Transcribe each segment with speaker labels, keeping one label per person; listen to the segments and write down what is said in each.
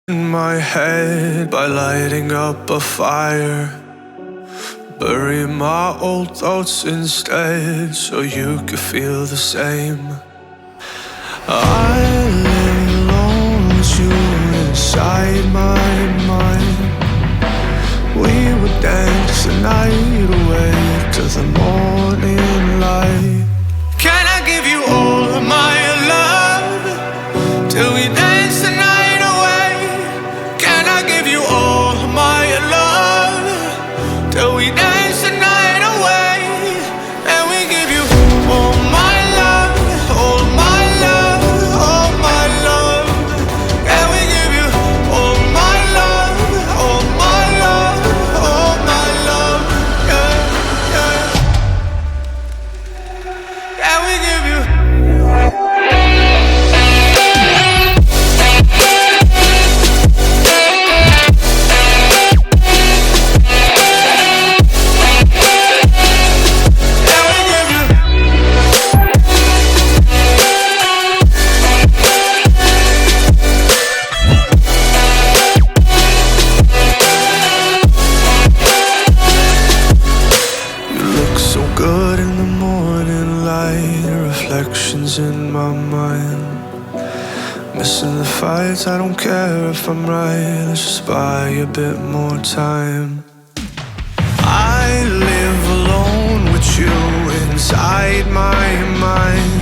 Speaker 1: In my head by lighting up a fire, bury my old thoughts instead so you could feel the same. I live alone with you inside my mind. We would dance the night away to the morning light. Can I give you all of my love till we dance the night away? Can I give you all of my love till we dance the night away? And we give you all my love, all my love, all my love. And we give you all my love, all my love, all my love. Yeah, yeah. And we give you. Good in the morning light, reflections in my mind. Missing the fights, I don't care if I'm right. Let's just buy a bit more time. I live alone with you inside my mind.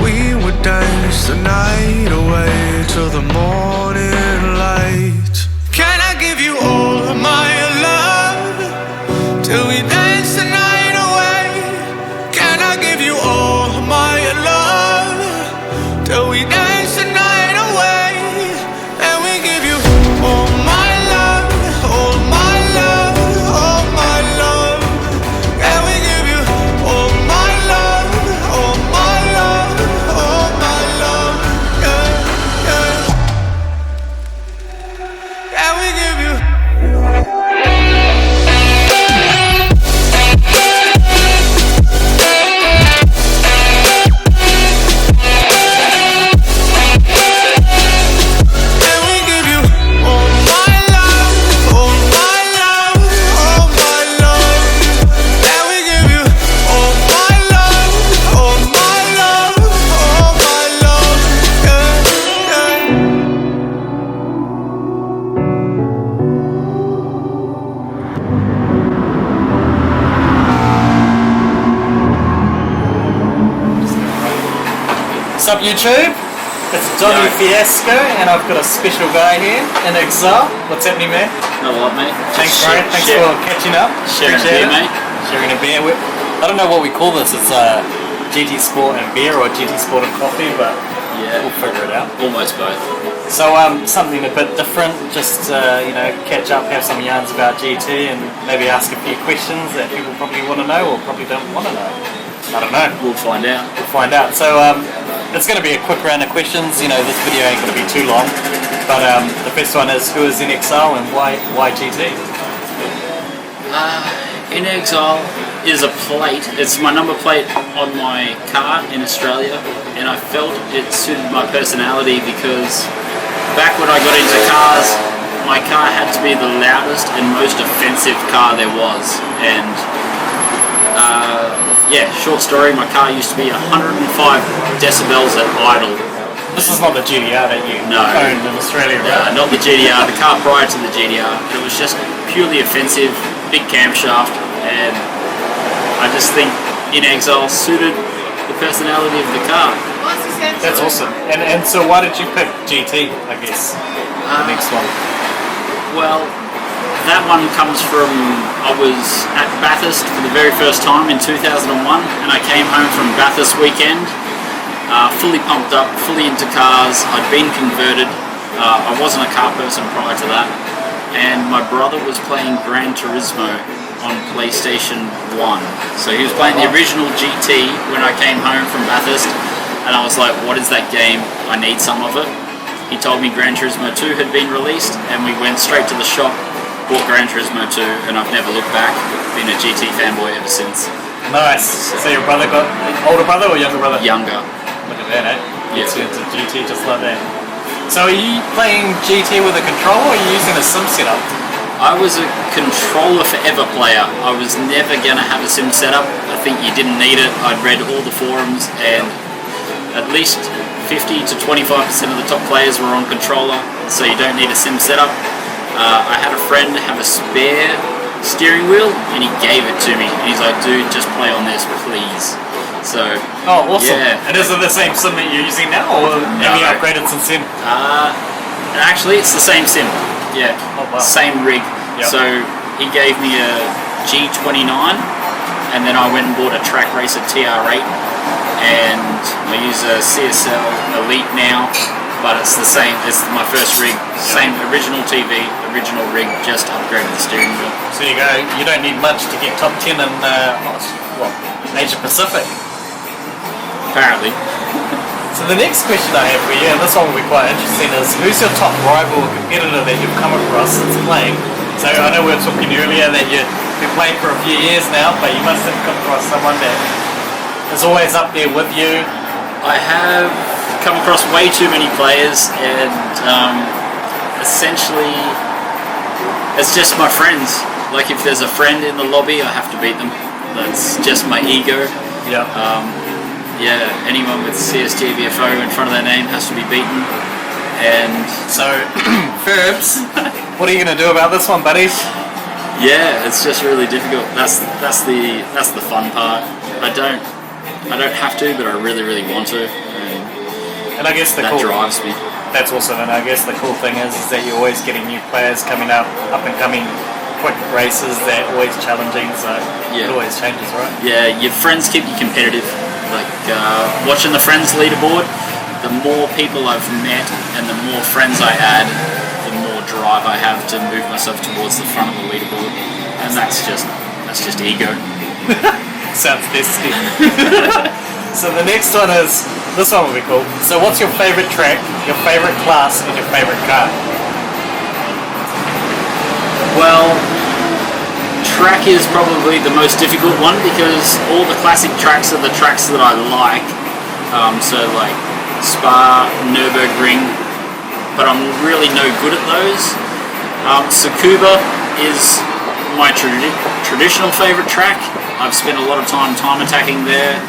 Speaker 1: We would dance the night away till the morning light. Can I give you all of my love till we dance the night away? Can I give you all of my love till we dance the night away? And we give you all my love, all my love, all my love. And we give you all my love, all my love, all my love. Yeah, yeah. And we give you.
Speaker 2: What's up YouTube? It's Donny Fiasco and I've got a special guy here, INXILE. What's happening, man?
Speaker 3: Not a lot, mate.
Speaker 2: Thanks for catching up.
Speaker 3: Sharing a beer, mate.
Speaker 2: Sharing a beer. I don't know what we call this. It's GT Sport and beer or GT Sport and coffee, but yeah, we'll figure it out.
Speaker 3: Almost both.
Speaker 2: So something a bit different. Just catch up, have some yarns about GT, and maybe ask a few questions that people probably want to know or probably don't want to know. I don't know.
Speaker 3: We'll find out.
Speaker 2: We'll find out. So it's going to be a quick round of questions. You know, this video ain't going to be too long. But the first one is, who is INXILE and why GT?
Speaker 3: INXILE is a plate. It's my number plate on my car in Australia, and I felt it suited my personality because back when I got into cars, my car had to be the loudest and most offensive car there was. And yeah, short story, my car used to be 105 decibels at idle.
Speaker 2: This is not the GTR that you owned in Australia, right?
Speaker 3: Not the GTR, the car prior to the GTR. It was just purely offensive, big camshaft, and I just think INXILE suited the personality of the car.
Speaker 2: That's awesome. And so why did you pick GT, I guess, the next one?
Speaker 3: Well, that one comes from, I was at Bathurst for the very first time in 2001, and I came home from Bathurst weekend, fully pumped up, fully into cars. I'd been converted. I wasn't a car person prior to that, and my brother was playing Gran Turismo on PlayStation 1. So he was playing the original GT when I came home from Bathurst, and I was like, what is that game? I need some of it. He told me Gran Turismo 2 had been released, and we went straight to the shop, bought Gran Turismo 2, and I've never looked back. Been a GT fanboy ever since.
Speaker 2: Nice. So your brother got older brother or younger brother?
Speaker 3: Younger.
Speaker 2: Look at that, eh?
Speaker 3: Yeah.
Speaker 2: Gets into GT just like that. So are you playing GT with a controller or are you using a sim setup?
Speaker 3: I was a controller forever player. I was never going to have a sim setup. I think you didn't need it. I'd read all the forums and at least 50 to 25% of the top players were on controller, so you don't need a sim setup. I had a friend have a spare steering wheel and he gave it to me. And he's like, dude, just play on this, please. So,
Speaker 2: oh, awesome.
Speaker 3: Yeah.
Speaker 2: And is it the same sim that you're using now, or have you upgraded since then?
Speaker 3: Actually, it's the same sim. Yeah,
Speaker 2: oh, wow.
Speaker 3: Same rig.
Speaker 2: Yep.
Speaker 3: So he gave me a G29, and then I went and bought a Track Racer TR8, and I use a CSL Elite now, but it's the same. It's my first rig, same original TV, original rig, just upgraded the steering wheel.
Speaker 2: So you go. You don't need much to get top 10 in Asia Pacific.
Speaker 3: Apparently.
Speaker 2: So the next question I have for you, and this one will be quite interesting, is who's your top rival or competitor that you've come across since playing? So I know we were talking earlier that you've been playing for a few years now, but you must have come across someone that is always up there with you.
Speaker 3: I have come across way too many players, and essentially it's just my friends. Like if there's a friend in the lobby, I have to beat them. That's just my ego.
Speaker 2: Yeah.
Speaker 3: Yeah, anyone with CSGBFO in front of their name has to be beaten. And
Speaker 2: so, Ferbs, what are you going to do about this one, buddies?
Speaker 3: Yeah, it's just really difficult. That's the fun part. I don't have to, but I really want to.
Speaker 2: And I guess that
Speaker 3: drives me.
Speaker 2: That's awesome. And I guess the cool thing is that you're always getting new players coming up and coming. Quick races, they're always challenging, so it always changes, right?
Speaker 3: Yeah, your friends keep you competitive. Like watching the friends leaderboard, the more people I've met and the more friends I add, the more drive I have to move myself towards the front of the leaderboard, and that's just ego.
Speaker 2: Sounds tasty. So the next one is, this one will be cool. So what's your favorite track, your favorite class, and your favorite car?
Speaker 3: Well, track is probably the most difficult one because all the classic tracks are the tracks that I like. So like Spa, Nürburgring, but I'm really no good at those. Tsukuba is my traditional favorite track. I've spent a lot of time attacking there.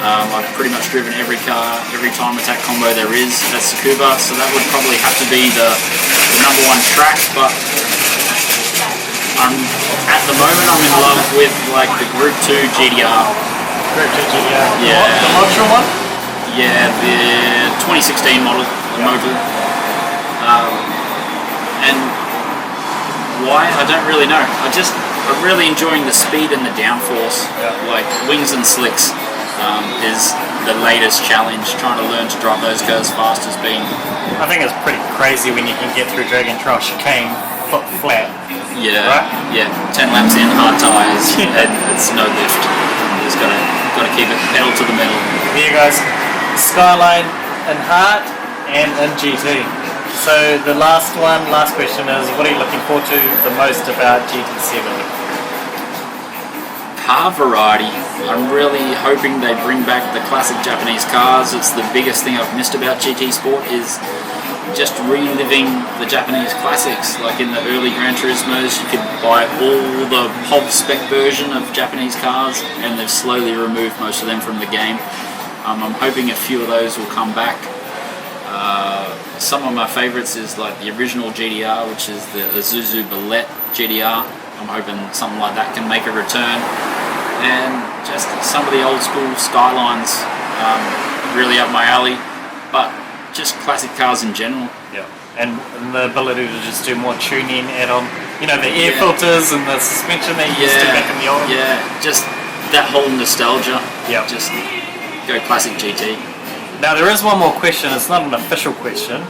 Speaker 3: I've pretty much driven every car, every time attack combo there is at Tsukuba, so that would probably have to be the number one track, but at the moment I'm in love with like the Group 2 GDR.
Speaker 2: Group 2 GDR?
Speaker 3: Yeah.
Speaker 2: The Motul one?
Speaker 3: Yeah, the 2016 model, the Motul. And why? I don't really know. I'm really enjoying the speed and the downforce.
Speaker 2: Yeah.
Speaker 3: Like wings and slicks is the latest challenge. Trying to learn to drive those cars fast has been.
Speaker 2: I think it's pretty crazy when you can get through Dragon Trail chicane foot flat.
Speaker 3: Yeah,
Speaker 2: right?
Speaker 3: Yeah. 10 laps in, hard tyres, and it's no lift. You just gotta keep it pedal to the metal.
Speaker 2: Here you guys, Skyline in hard and in GT. So the last question is, what are you looking forward to the most about GT7?
Speaker 3: Car variety. I'm really hoping they bring back the classic Japanese cars. It's the biggest thing I've missed about GT Sport is just reliving the Japanese classics. Like in the early Gran Turismos, you could buy all the POV spec version of Japanese cars, and they've slowly removed most of them from the game. I'm hoping a few of those will come back. Some of my favourites is like the original GDR, which is the Isuzu Ballet GDR. I'm hoping something like that can make a return. And just some of the old school Skylines, really up my alley. But just classic cars in general.
Speaker 2: Yeah, and the ability to just do more tuning, add on, the air filters and the suspension that you used to back in the old.
Speaker 3: Yeah, just that whole nostalgia.
Speaker 2: Yeah.
Speaker 3: Just go classic GT.
Speaker 2: Now there is one more question. It's not an official question,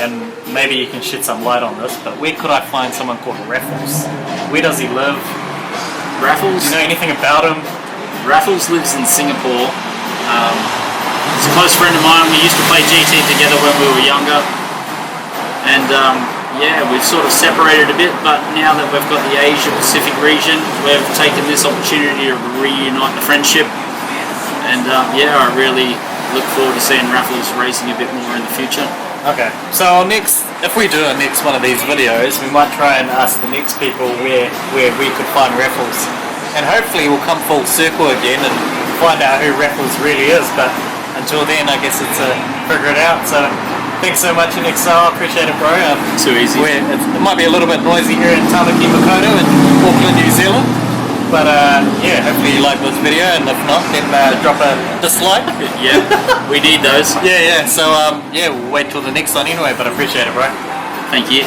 Speaker 2: and maybe you can shed some light on this. But where could I find someone called Raffles? Where does he live?
Speaker 3: Raffles.
Speaker 2: Do you know anything about him?
Speaker 3: Raffles lives in Singapore. He's a close friend of mine. We used to play GT together when we were younger, and we've sort of separated a bit. But now that we've got the Asia Pacific region, we've taken this opportunity to reunite the friendship. And I really look forward to seeing Raffles racing a bit more in the future.
Speaker 2: Okay, so next, if we do a next one of these videos, we might try and ask the next people where we could find Raffles, and hopefully we'll come full circle again and find out who Raffles really is. But until then, I guess it's figure it out. So thanks so much, INXILE. Appreciate it, bro.
Speaker 3: Too easy.
Speaker 2: It might be a little bit noisy here in Tamaki Makaurau in Auckland, New Zealand. But yeah, hopefully you like this video, and if not, then drop a dislike.
Speaker 3: Yeah, we need those.
Speaker 2: Yeah. So yeah, we'll wait till the next one anyway. But I appreciate it, bro.
Speaker 3: Thank you.